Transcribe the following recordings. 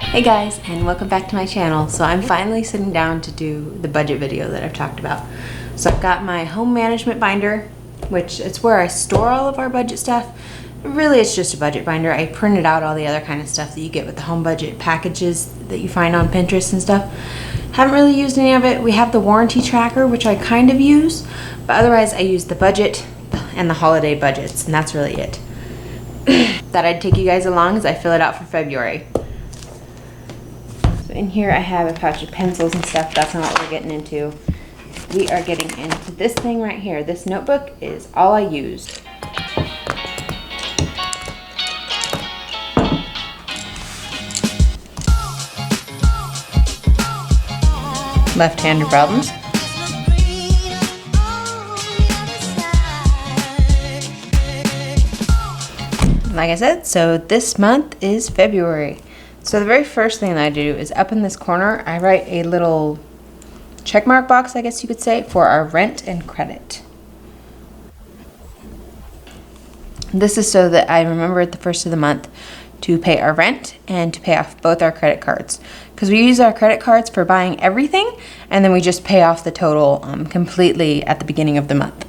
Hey guys, and welcome back to my channel. So I'm finally sitting down to do the budget video that I've talked about. So I've got my home management binder, which it's where I store all of our budget stuff. Really, it's just a budget binder. I printed out all the other kind of stuff that you get with the home budget packages that you find on Pinterest and stuff. Haven't really used any of it. We have the warranty tracker, which I kind of use, but otherwise I use the budget and the holiday budgets, and that's really it. Thought I'd take you guys along as I fill it out for February. So in here I have a pouch of pencils and stuff. That's not what we're getting into. We are getting into this thing right here. This notebook is all I used. Left-hander problems. Like I said, so this month is February. So the very first thing that I do is up in this corner, I write a little checkmark box, I guess you could say, for our rent and credit. This is so that I remember at the first of the month to pay our rent and to pay off both our credit cards. Because we use our credit cards for buying everything, and then we just pay off the total completely at the beginning of the month.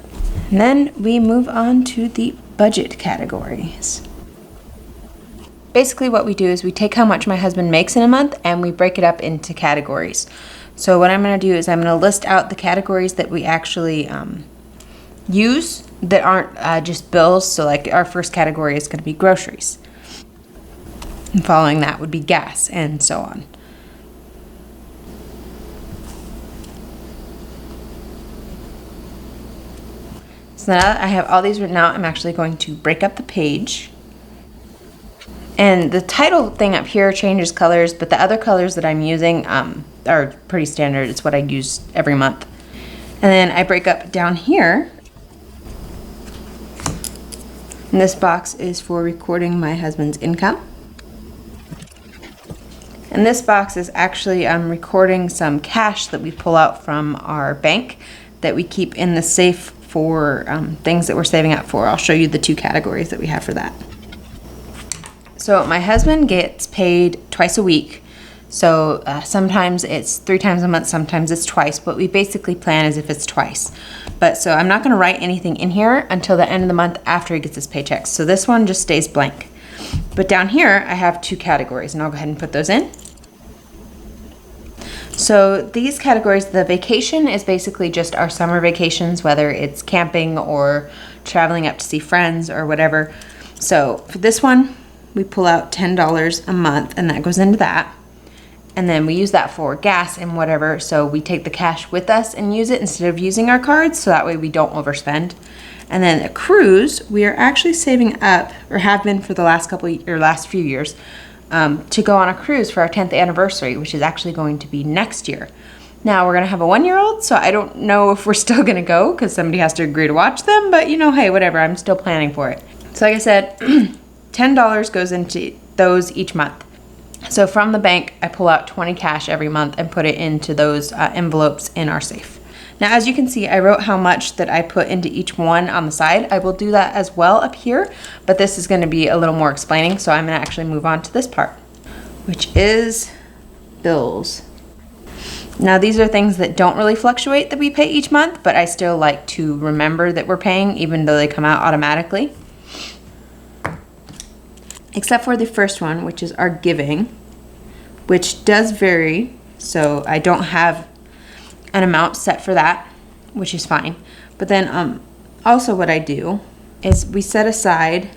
And then we move on to the budget categories. Basically what we do is we take how much my husband makes in a month and we break it up into categories. So what I'm going to do is I'm going to list out the categories that we actually use that aren't just bills. So like our first category is going to be groceries. And following that would be gas and so on. So now that I have all these written out, I'm actually going to break up the page. And the title thing up here changes colors, but the other colors that I'm using are pretty standard. It's what I use every month. And then I break up down here. And this box is for recording my husband's income. And this box is actually recording some cash that we pull out from our bank that we keep in the safe for things that we're saving up for. I'll show you the two categories that we have for that. So my husband gets paid twice a week. So sometimes it's 3 times a month, sometimes it's twice, but we basically plan as if it's twice. But so I'm not gonna write anything in here until the end of the month after he gets his paychecks. So this one just stays blank. But down here I have 2 categories, and I'll go ahead and put those in. So these categories, the vacation is basically just our summer vacations, whether it's camping or traveling up to see friends or whatever. So for this one, we pull out $10 a month, and that goes into that. And then we use that for gas and whatever. So we take the cash with us and use it instead of using our cards, so that way we don't overspend. And then a cruise, we are actually saving up, or have been for the last few years, to go on a cruise for our 10th anniversary, which is actually going to be next year. Now we're gonna have a 1-year-old, so I don't know if we're still gonna go because somebody has to agree to watch them, but you know, hey, whatever, I'm still planning for it. So like I said, $10 goes into those each month. So from the bank, I pull out 20 cash every month and put it into those envelopes in our safe. Now, as you can see, I wrote how much that I put into each one on the side. I will do that as well up here, but this is going to be a little more explaining, so I'm going to actually move on to this part, which is bills. Now, these are things that don't really fluctuate that we pay each month, but I still like to remember that we're paying, even though they come out automatically. Except for the first one, which is our giving, which does vary. So I don't have an amount set for that, which is fine. But then also what I do is we set aside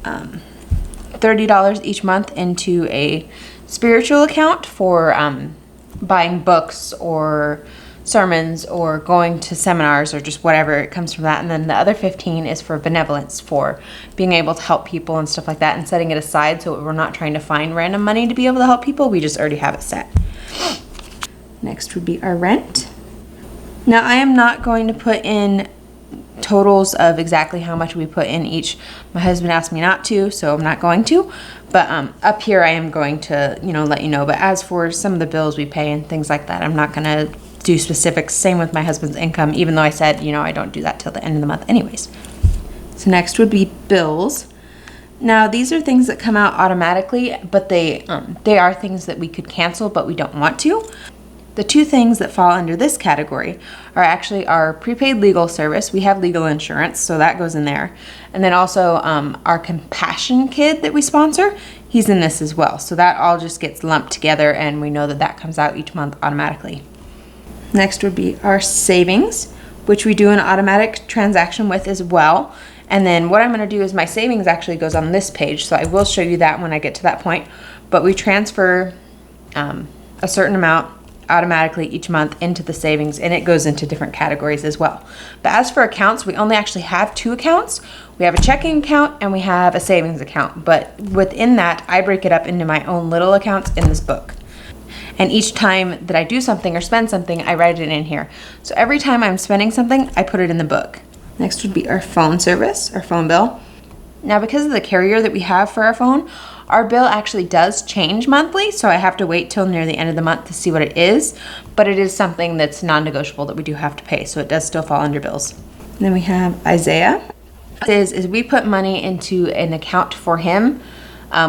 $30 each month into a spiritual account for buying books or sermons or going to seminars or just whatever it comes from that. And then the other 15 is for benevolence, for being able to help people and stuff like that, and setting it aside so we're not trying to find random money to be able to help people. We just already have it set. Next would be our rent. Now I am not going to put in totals of exactly how much we put in each. My husband asked me not to, so I'm not going to. But up here I am going to, let you know. But as for some of the bills we pay and things like that, I'm not going to do specifics. Same with my husband's income, even though I said, I don't do that till the end of the month anyways. So next would be bills. Now these are things that come out automatically, but they are things that we could cancel, but we don't want to. The two things that fall under this category are actually our prepaid legal service. We have legal insurance, so that goes in there. And then also our compassion kid that we sponsor, he's in this as well. So that all just gets lumped together, and we know that that comes out each month automatically. Next would be our savings, which we do an automatic transaction with as well. And then what I'm going to do is my savings actually goes on this page, so I will show you that when I get to that point. But we transfer a certain amount automatically each month into the savings, and it goes into different categories as well. But as for accounts, we only actually have two accounts. We have a checking account and we have a savings account, but within that I break it up into my own little accounts in this book. And each time that I do something or spend something, I write it in here. So every time I'm spending something, I put it in the book. Next would be our phone service, our phone bill. Now because of the carrier that we have for our phone, our bill actually does change monthly, so I have to wait till near the end of the month to see what it is, but it is something that's non-negotiable that we do have to pay, so it does still fall under bills. And then we have Isaiah. Is we put money into an account for him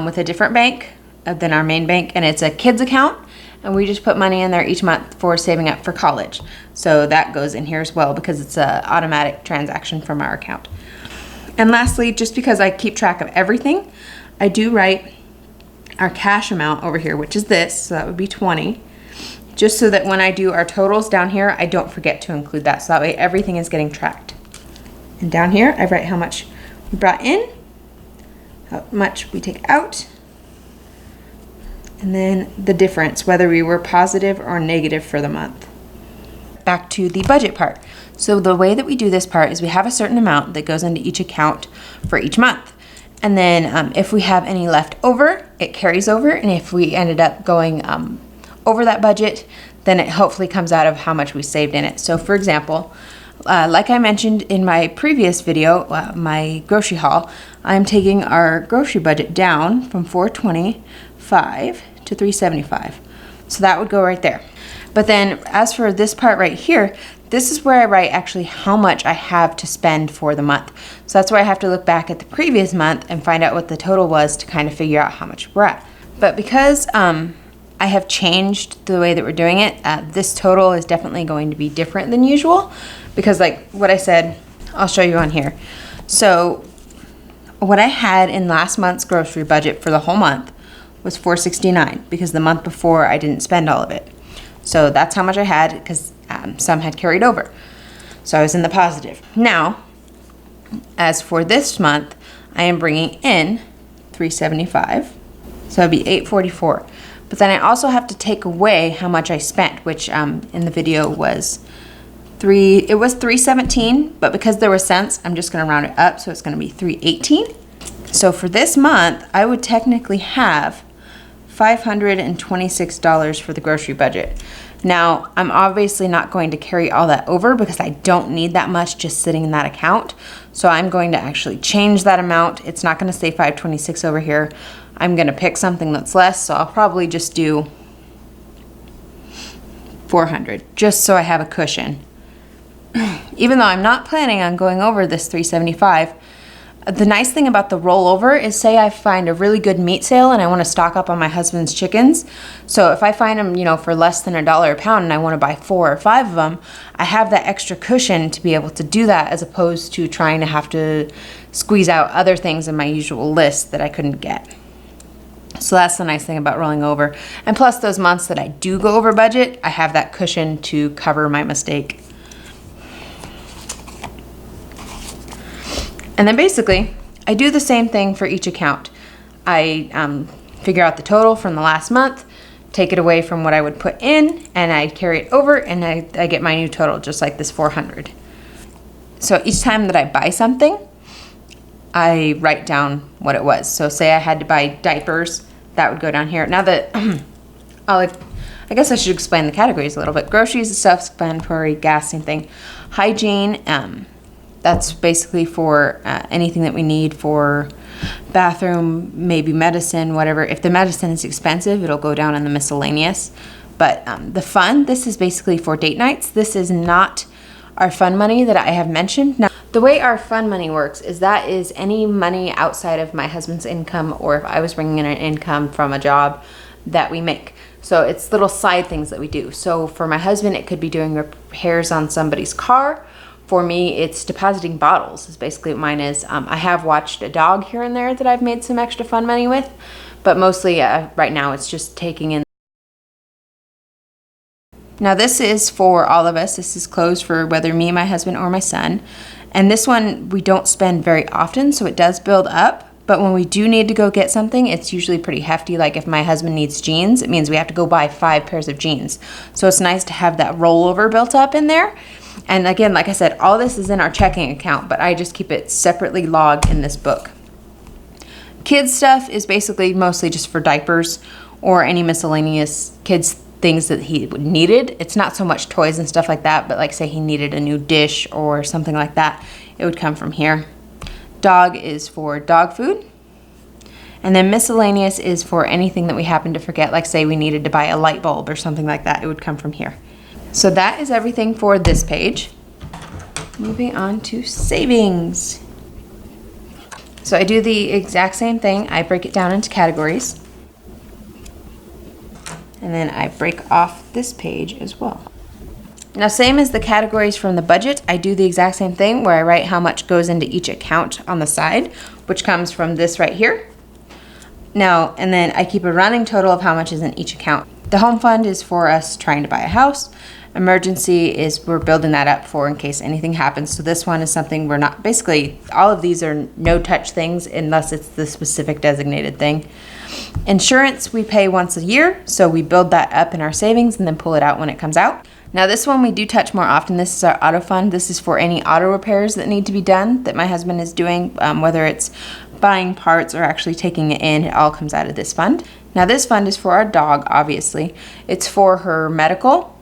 with a different bank than our main bank, and it's a kids account, and we just put money in there each month for saving up for college. So that goes in here as well because it's an automatic transaction from our account. And lastly, just because I keep track of everything, I do write our cash amount over here, which is this, so that would be 20, just so that when I do our totals down here, I don't forget to include that, so that way everything is getting tracked. And down here, I write how much we brought in, how much we take out, and then the difference, whether we were positive or negative for the month. Back to the budget part. So the way that we do this part is we have a certain amount that goes into each account for each month. And then if we have any left over, it carries over. And if we ended up going over that budget, then it hopefully comes out of how much we saved in it. So for example, like I mentioned in my previous video, my grocery haul, I'm taking our grocery budget down from $425 to $375. So that would go right there. But then as for this part right here, this is where I write actually how much I have to spend for the month. So that's where I have to look back at the previous month and find out what the total was to kind of figure out how much we're at. But because I have changed the way that we're doing it, this total is definitely going to be different than usual because like what I said, I'll show you on here. So what I had in last month's grocery budget for the whole month was $469 because the month before I didn't spend all of it. So that's how much I had because some had carried over. So I was in the positive. Now, as for this month, I am bringing in $375. So it'd be $844. But then I also have to take away how much I spent, which in the video was $317, but because there were cents, I'm just gonna round it up, so it's gonna be $318. So for this month, I would technically have $526 for the grocery budget. Now, I'm obviously not going to carry all that over because I don't need that much just sitting in that account. So I'm going to actually change that amount. It's not going to say 526 over here. I'm going to pick something that's less, so I'll probably just do 400 just so I have a cushion. Even though I'm not planning on going over this 375, the nice thing about the rollover is say I find a really good meat sale and I want to stock up on my husband's chickens. So if I find them, for less than $1 a pound and I want to buy 4 or 5 of them, I have that extra cushion to be able to do that as opposed to trying to have to squeeze out other things in my usual list that I couldn't get. So that's the nice thing about rolling over. And plus those months that I do go over budget, I have that cushion to cover my mistake. And then basically, I do the same thing for each account. I figure out the total from the last month, take it away from what I would put in, and I carry it over, and I get my new total, just like this 400. So each time that I buy something, I write down what it was. So say I had to buy diapers, that would go down here. Now that, I guess I should explain the categories a little bit. Groceries is self-explanatory, gas, same thing. Hygiene, that's basically for anything that we need for bathroom, maybe medicine, whatever. If the medicine is expensive, it'll go down in the miscellaneous. But the fun, this is basically for date nights. This is not our fun money that I have mentioned. Now, The way our fund money works is that is any money outside of my husband's income, or if I was bringing in an income from a job that we make. So it's little side things that we do. So for my husband, it could be doing repairs on somebody's car. For me, it's depositing bottles is basically what mine is. I have watched a dog here and there that I've made some extra fund money with, but mostly right now it's just taking in. Now this is for all of us. This is closed for whether me, my husband, or my son. And this one we don't spend very often, so it does build up. But when we do need to go get something, it's usually pretty hefty. Like if my husband needs jeans, it means we have to go buy 5 pairs of jeans. So it's nice to have that rollover built up in there. And again, like I said, all this is in our checking account, but I just keep it separately logged in this book. Kids stuff is basically mostly just for diapers or any miscellaneous kids things that he needed. It's not so much toys and stuff like that, but like say he needed a new dish or something like that, it would come from here. Dog is for dog food. And then miscellaneous is for anything that we happen to forget, like say we needed to buy a light bulb or something like that, it would come from here. So that is everything for this page. Moving on to savings. So I do the exact same thing. I break it down into categories. And then I break off this page as well. Now, same as the categories from the budget, I do the exact same thing where I write how much goes into each account on the side, which comes from this right here. Now, and then I keep a running total of how much is in each account. The home fund is for us trying to buy a house. Emergency is we're building that up for in case anything happens. So this one is something we're not, basically all of these are no touch things unless it's the specific designated thing. Insurance we pay once a year, so we build that up in our savings and then pull it out when it comes out. Now this one we do touch more often. This is our auto fund. This is for any auto repairs that need to be done that my husband is doing, whether it's buying parts or actually taking it in, it all comes out of this fund. Now this fund is for our dog, obviously. It's for her medical.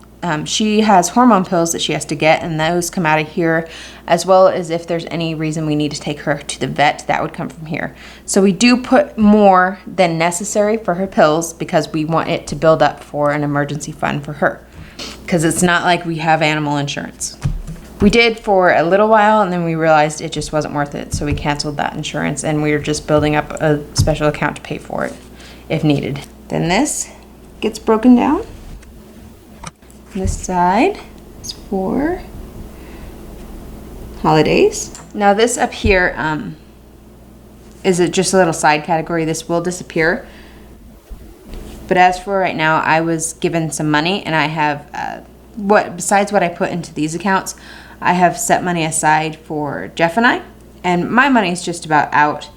She has hormone pills that she has to get, and those come out of here, as well as if there's any reason we need to take her to the vet, that would come from here. So we do put more than necessary for her pills because we want it to build up for an emergency fund for her, because it's not like we have animal insurance. We did for a little while, and then we realized it just wasn't worth it, so we canceled that insurance, and we were just building up a special account to pay for it if needed. Then this gets broken down. This side is for holidays. Now this up here is just a little side category. This will disappear. But as for right now, I was given some money, and I have, besides what I put into these accounts, I have set money aside for Jeff and I. And my money is just about out.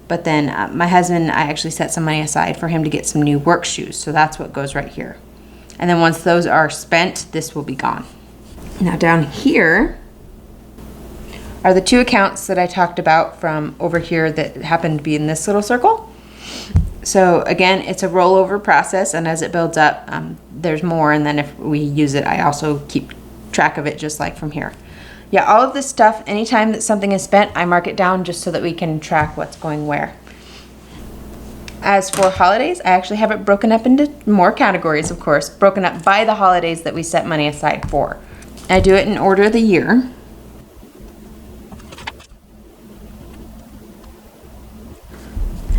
But then my husband, I actually set some money aside for him to get some new work shoes. So that's what goes right here. And then once those are spent, this will be gone. Now down here are the 2 accounts that I talked about from over here that happen to be in this little circle. So again, it's a rollover process, and as it builds up, there's more, and then if we use it, I also keep track of it just like from here. Yeah, all of this stuff, anytime that something is spent, I mark it down just so that we can track what's going where. As for holidays, I actually have it broken up into more categories, of course, broken up by the holidays that we set money aside for. I do it in order of the year.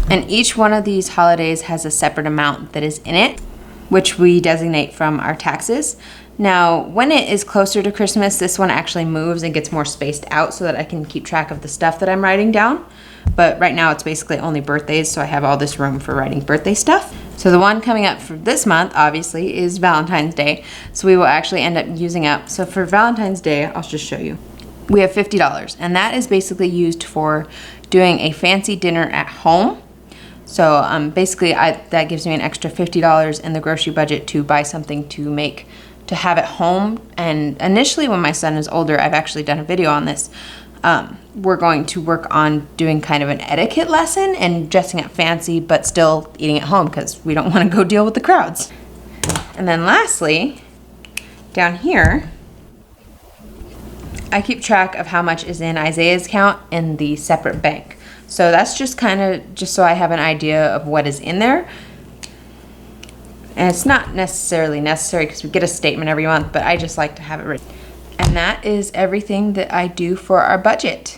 And each one of these holidays has a separate amount that is in it, which we designate from our taxes. Now, when it is closer to Christmas, this one actually moves and gets more spaced out so that I can keep track of the stuff that I'm writing down. But right now it's basically only birthdays, so I have all this room for writing birthday stuff. So the one coming up for this month, obviously, is Valentine's Day. So we will actually end up using up. So for Valentine's Day, I'll just show you. We have $50, and that is basically used for doing a fancy dinner at home. So basically that gives me an extra $50 in the grocery budget to buy something to make, to have at home. And initially when my son is older, I've actually done a video on this. We're going to work on doing kind of an etiquette lesson and dressing up fancy, but still eating at home because we don't want to go deal with the crowds. And then lastly, down here, I keep track of how much is in Isaiah's account in the separate bank. So that's just kind of just so I have an idea of what is in there. And it's not necessarily necessary because we get a statement every month, but I just like to have it written. And And that is everything that I do for our budget.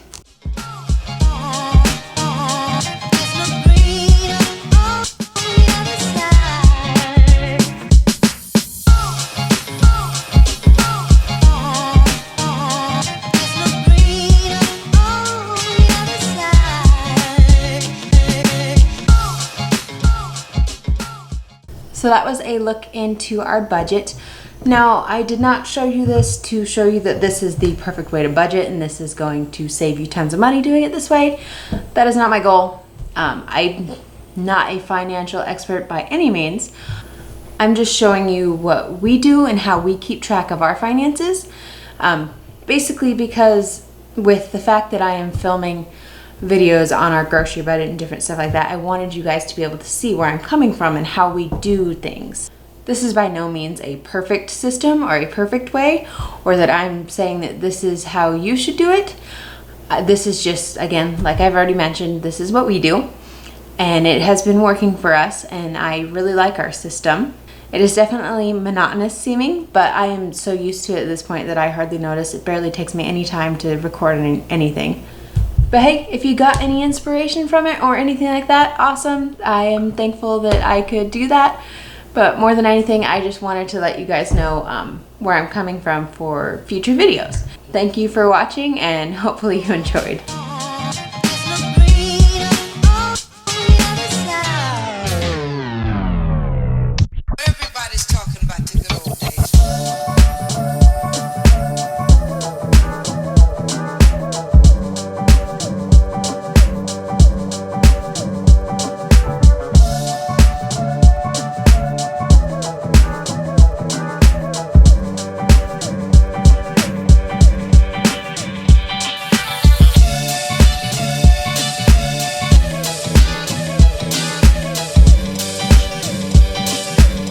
So that was a look into our budget. Now, I did not show you this to show you that this is the perfect way to budget and this is going to save you tons of money doing it this way. That is not my goal. I'm not a financial expert by any means. I'm just showing you what we do and how we keep track of our finances. Basically because with the fact that I am filming videos on our grocery budget and different stuff like that, I wanted you guys to be able to see where I'm coming from and how we do things. This is by no means a perfect system or a perfect way, or that I'm saying that this is how you should do it. This is just, again, like I've already mentioned, this is what we do, and it has been working for us, and I really like our system. It is definitely monotonous seeming, but I am so used to it at this point that I hardly notice. It barely takes me any time to record anything. But hey, if you got any inspiration from it or anything like that, awesome. I am thankful that I could do that. But more than anything, I just wanted to let you guys know where I'm coming from for future videos. Thank you for watching, and hopefully you enjoyed.